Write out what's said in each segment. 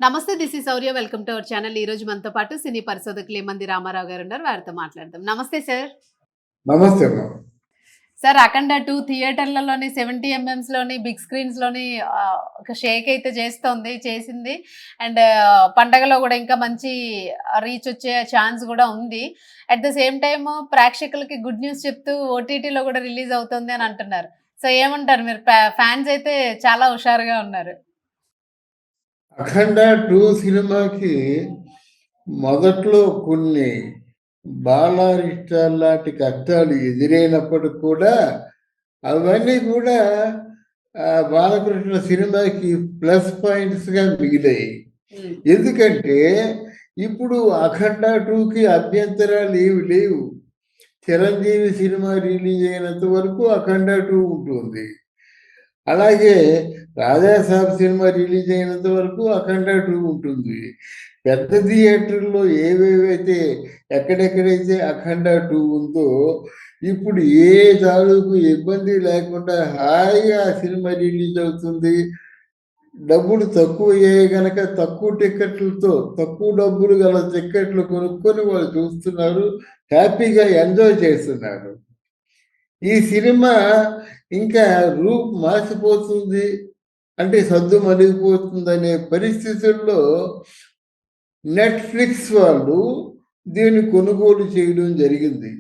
నమస్తే. This is Shaurya. Welcome to our channel. ఈ రోజు మనతో పాటు సినీ పరిశోధకులు ఏమంది రామారావు గారు ఉన్నారు. వారితో మాట్లాడదాం. నమస్తే సార్. నమస్తే అమ్మా. సార్ 'అఖండ 2' థియేటర్లలోని 70 ఎంఎంస్‌లోని బిగ్ స్క్రీన్స్‌లోని ఒక షేక్ అయితే చేసింది. అండ్ పండగలో గూడా ఇంకా మంచి రీచ్ వచ్చే ఛాన్స్ గూడా ఉంది. అట్ ద సేమ్ టైమ్ ప్రేక్షకులకి గుడ్ న్యూస్ చెప్తూ ఓటీటీలో గూడా రిలీజ్ అవుతుంది అని అంటున్నారు. సో ఏమంటారు మీరు? ఫ్యాన్స్ అయితే చాలా హుషారుగా ఉన్నారు. 'అఖండ 2' సినిమాకి మొదట్లో కొన్ని బాలారిష్టాలు లాంటి కష్టాలు ఎదురైనప్పటికి కూడా అవన్నీ కూడా బాలకృష్ణ సినిమాకి ప్లస్ పాయింట్స్‌గా మిగిలాయి. ఎందుకంటే ఇప్పుడు 'అఖండ 2'కి అభ్యంతరాలు ఏమి లేవు. చిరంజీవి సినిమా రిలీజ్ అయినంత వరకు 'అఖండ 2' ఉంటుంది. అలాగే రాజాసాబ్ సినిమా రిలీజ్ అయినంత వరకు 'అఖండ 2' ఉంటుంది. పెద్ద థియేటర్‌లో ఏవేవైతే ఎక్కడెక్కడైతే 'అఖండ 2' ఉందో ఇప్పుడు ఏ తాలూకు ఇబ్బంది లేకుండా హాయిగా ఆ సినిమా రిలీజ్ అవుతుంది. డబ్బులు తక్కువయ్యాయి గనక తక్కువ టికెట్లతో తక్కువ డబ్బులు గల టికెట్లు కొనుక్కొని వాళ్ళు చూస్తున్నారు. హ్యాపీగా ఎంజాయ్ చేస్తున్నారు. ఈ సినిమా ఇంకా రూపు మాసిపోతుంది అంటే సద్దుమణిగిపోతుందనే పరిస్థితుల్లో నెట్‌ఫ్లిక్స్ వాళ్ళు దీన్ని కొనుగోలు చేయడం జరిగింది.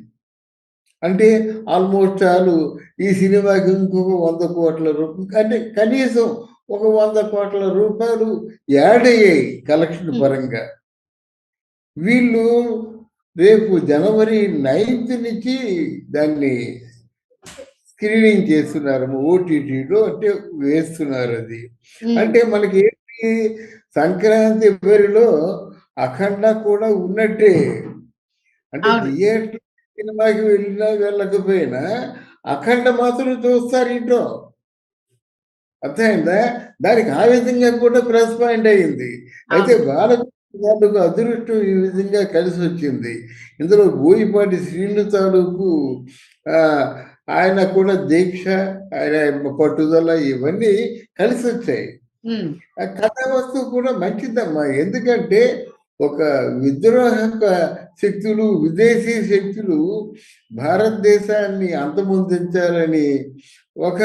అంటే ఆల్మోస్ట్ ఆల్ ఈ సినిమాకి ఇంకొక 100,00,00,000 అంటే కనీసం ఒక 100,00,00,000 యాడ్ అయ్యాయి కలెక్షన్ పరంగా. వీళ్ళు రేపు జనవరి 9th నుంచి దాన్ని స్క్రీనింగ్ చేస్తున్నారు ఓటీటీలో, అంటే వేస్తున్నారు అది. అంటే మనకి ఏంటి, సంక్రాంతి బరిలో 'అఖండ' కూడా ఉన్నట్టే. అంటే థియేటర్ సినిమాకి వెళ్ళినా వెళ్ళకపోయినా 'అఖండ' మాత్రం చూస్తారు ఇంట్లో. అర్థమైందా? దానికి ఆ విధంగా కూడా ప్లస్ పాయింట్ అయింది. అయితే బాలకృష్ణ అదృష్టం ఈ విధంగా కలిసొచ్చింది. ఇందులో బోయపాటి శ్రీను తాలూకు ఆయన కూడా దీక్ష, ఆయన పట్టుదల ఇవన్నీ కలిసొచ్చాయి. ఆ కథా వస్తువు కూడా మంచిదమ్మా. ఎందుకంటే ఒక విద్రోహక శక్తులు, విదేశీ శక్తులు భారతదేశాన్ని అంతమొందించాలని ఒక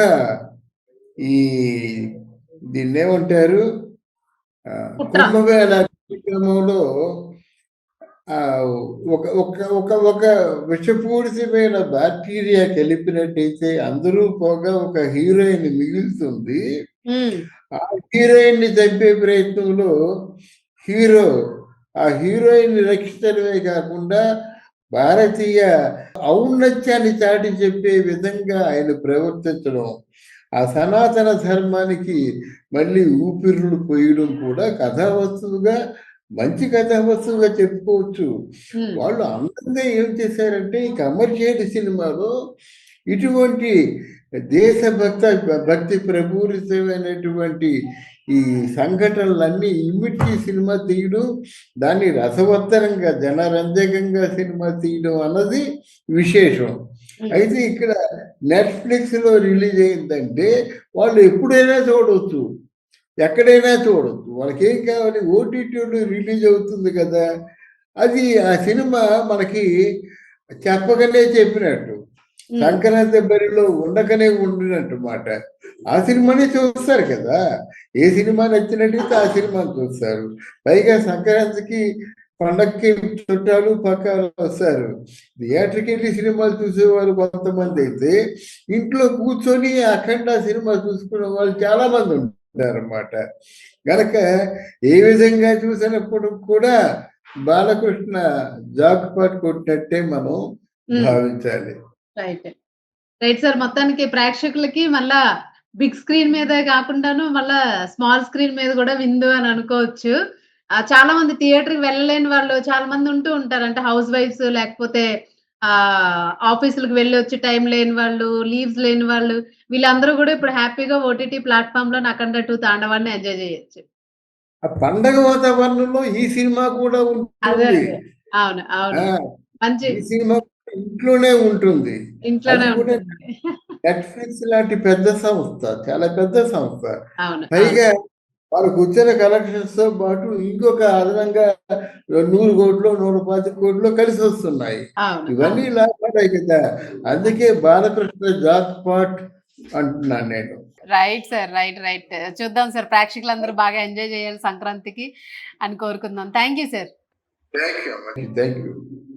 ఈ దీన్నేమంటారు, కుంభమేళా కార్యక్రమంలో ఒక ఒక ఒక ఒక విషపూరితమైన బ్యాక్టీరియా కలిపినట్టయితే అందరూ పోగా ఒక హీరోయిన్ మిగులుతుంది. ఆ హీరోయిన్‌ని చంపే ప్రయత్నంలో హీరో ఆ హీరోయిన్‌ని రక్షించడమే కాకుండా భారతీయ ఔన్నత్యాన్ని చాటి చెప్పే విధంగా ఆయన ప్రవర్తించడం, ఆ సనాతన ధర్మానికి మళ్ళీ ఊపిరులు పోయడం కూడా కథా వస్తువుగా, మంచి కథా వస్తువుగా చెప్పుకోవచ్చు. వాళ్ళు అందంగా ఏం చేశారంటే ఈ కమర్షియల్ సినిమాలో ఇటువంటి భక్తి ప్రపూరితమైనటువంటి ఈ సంఘటనలన్నీ ఇమిడ్చి సినిమా తీయడం, దాన్ని రసవత్తరంగా జనరంజకంగా సినిమా తీయడం అన్నది విశేషం. అయితే ఇక్కడ నెట్‌ఫ్లిక్స్‌లో రిలీజ్ అయిందంటే వాళ్ళు ఎప్పుడైనా చూడవచ్చు, ఎక్కడైనా చూడొచ్చు. వాళ్ళకేం కావాలి, ఓటీటీలో రిలీజ్ అవుతుంది కదా! అది ఆ సినిమా మనకి చెప్పకనే చెప్పినట్టు. సంక్రాంతి బరిలో ఉండకనే ఉండినట్టు మాట. ఆ సినిమానే చూస్తారు కదా! ఏ సినిమా నచ్చినట్టయితే ఆ సినిమాని చూస్తారు. పైగా సంక్రాంతికి, పండక్కి చుట్టాలు పక్కాలు వస్తారు. థియేటర్‌కెళ్ళి సినిమాలు చూసేవాళ్ళు కొంతమందైతే, ఇంట్లో కూర్చొని 'అఖండ' సినిమా చూసుకునే వాళ్ళు చాలా మంది ఉంటారన్నమాట. గనక ఏ విధంగా చూసినప్పుడు కూడా బాలకృష్ణ జాక్‌పాట్ కొట్టినట్టే మనం భావించాలి. Right sir. మొత్తానికి ప్రేక్షకులకి మళ్ళా బిగ్ స్క్రీన్ మీదే కాకుండాను మళ్ళా స్మాల్ స్క్రీన్ మీద కూడా విందు అని అనుకోవచ్చు. చాలా మంది థియేటర్‌కి వెళ్ళలేని వాళ్ళు చాలా మంది ఉంటూ ఉంటారు. అంటే హౌస్ వైఫ్స్ లేకపోతే ఆఫీసులకి వెళ్ళొచ్చి టైం లేని వాళ్ళు, లీవ్స్ లేని వాళ్ళు, వీళ్ళందరూ కూడా ఇప్పుడు హ్యాపీగా ఓటీటీ ప్లాట్‌ఫార్మ్‌లో 'అఖండ 2' తాండవాన్ని ఎంజాయ్ చేయొచ్చు. ఆ పండగ వాతావరణంలో ఈ సినిమా కూడా ఉంటుంది. అవును. అవును. మంచి ఈ సినిమా ఇంట్లోనే ఉంటుంది. అది ఇంట్లోనే కూడా ఉంటుంది. నెట్‌ఫ్లిక్స్ లాంటి పెద్ద సంస్థ, చాలా పెద్ద సంస్థ. అవును. పైగా వాళ్ళకు వచ్చిన కలెక్షన్స్ తో పాటు ఇంకొక అదనంగా 100 కోట్లు 125 కోట్లు కలిసి వస్తున్నాయి. అవును. ఇవన్నీ అవును. లాభాలే కదా. అందుకే బాలకృష్ణ జాత్ పాట్ అంటున్నాను నేను. Right sir. రైట్. చూద్దాం సార్. ప్రేక్షకులందరూ బాగా ఎంజాయ్ చేయాలి సంక్రాంతికి అని కోరుకుందాం. Thank you sir. Thank you.